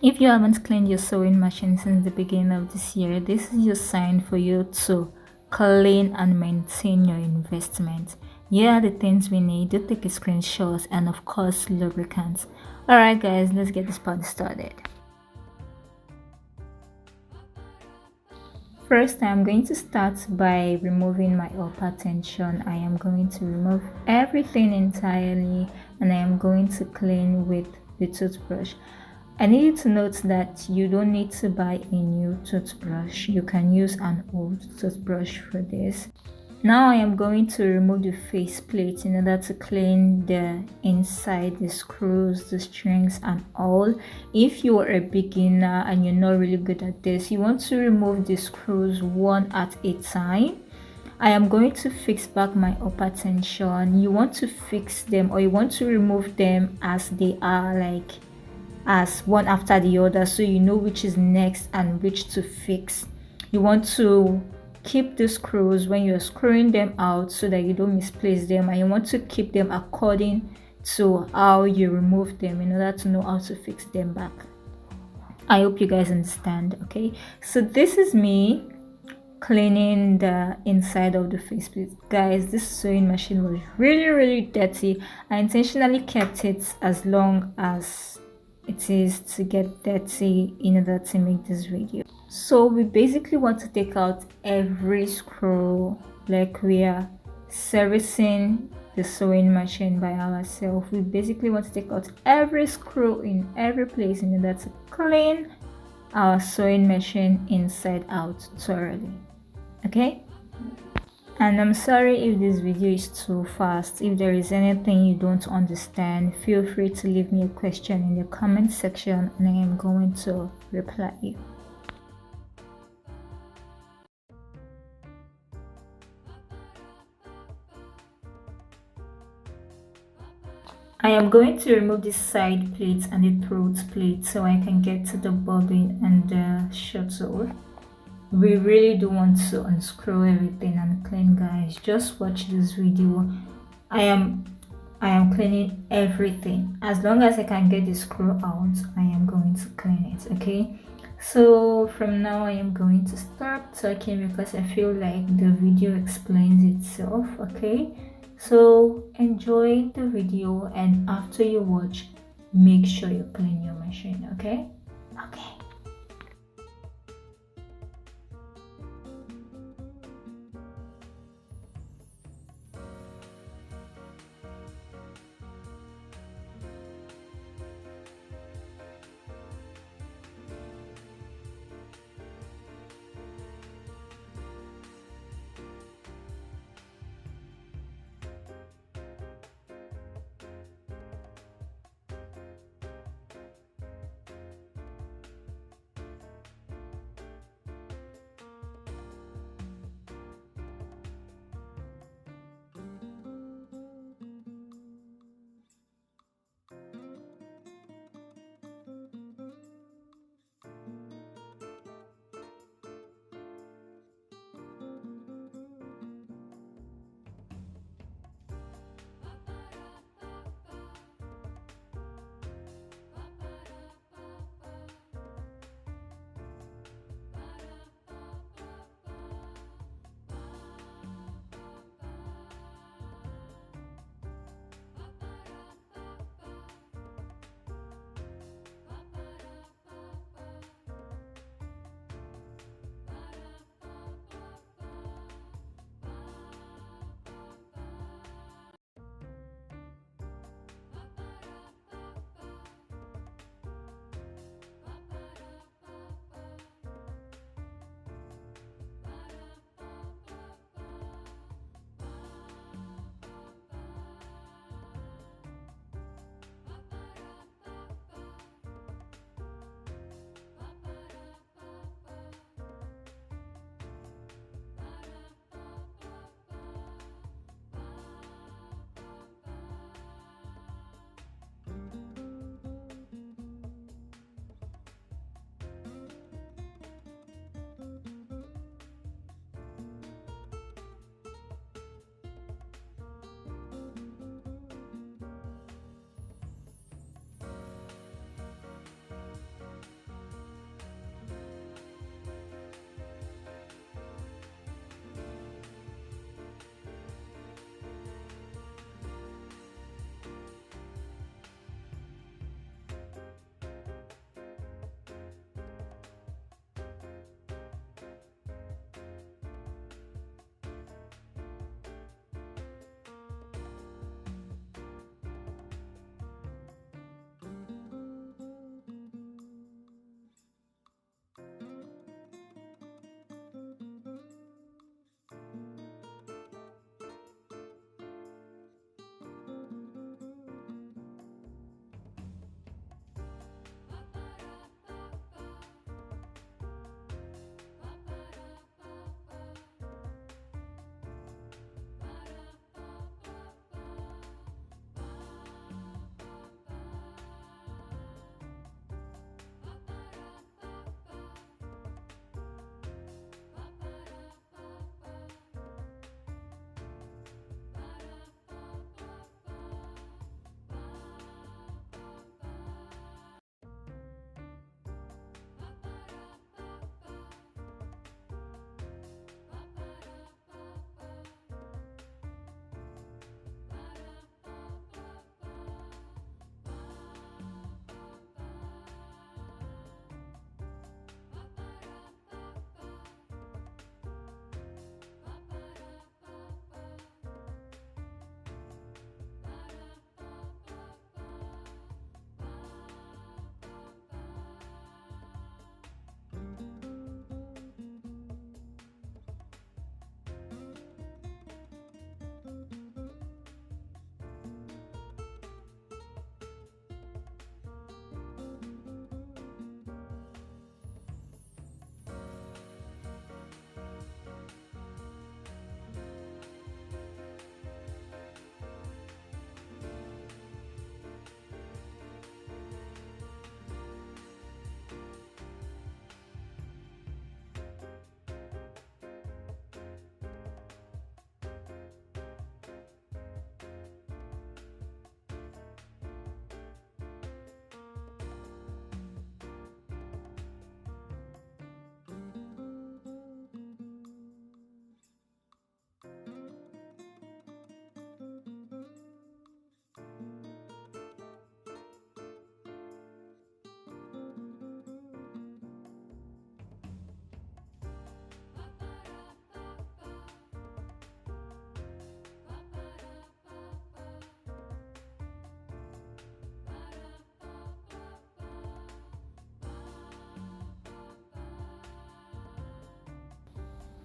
If you haven't cleaned your sewing machine since the beginning of this year, this is your sign for you to clean and maintain your investment. Here are the things we need. Do take a screenshot, and of course lubricants. Alright guys, let's get this party started. First, I'm going to start by removing my upper tension. I am going to remove everything entirely, and I am going to clean with the toothbrush. I need you to note that you don't need to buy a new toothbrush. You can use an old toothbrush for this. Now I am going to remove the faceplate in order to clean the inside, the screws, the strings and all. If you are a beginner and you're not really good at this, you want to remove the screws one at a time. I am going to fix back my upper tension. You want to fix them, or you want to remove them as they are, like as one after the other, so you know which is next and which to fix. You want to keep the screws when you're screwing them out so that you don't misplace them, and you want to keep them according to how you remove them in order to know how to fix them back. I hope you guys understand. Okay, so this is me cleaning the inside of the faceplate. Guys, this sewing machine was really dirty. I intentionally kept it as long as it is to get dirty in order to make this video. So we basically want to take out every screw, like we are servicing the sewing machine by ourselves. We basically want to take out every screw in every place in order to clean our sewing machine inside out thoroughly. Okay, and I'm sorry if this video is too fast. If there is anything you don't understand, feel free to leave me a question in the comment section and I am going to reply you. I am going to remove the side plates and the throat plate so I can get to the bobbin and the shuttle. We really do want to unscrew everything and clean, guys. Just watch this video. I am cleaning everything. As long as I can get the screw out, I am going to clean it. Okay, so from now I am going to start talking because I feel like the video explains itself. Okay, so enjoy the video, and after you watch, make sure you clean your machine. Okay.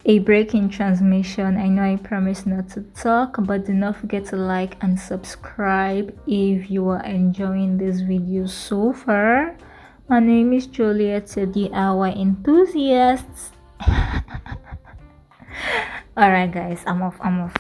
a break in transmission. I know I promised not to talk, but do not forget to like and subscribe if you are enjoying this video so far. My name is Juliet, the DIY enthusiasts. Alright guys, I'm off.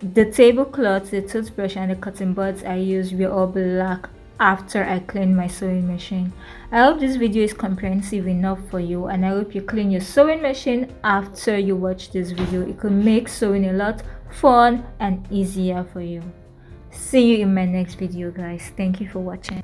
The tablecloth, the toothbrush, and the cotton buds I used were all black after I cleaned my sewing machine. I hope this video is comprehensive enough for you, and I hope you clean your sewing machine after you watch this video. It could make sewing a lot fun and easier for you. See you in my next video guys. Thank you for watching.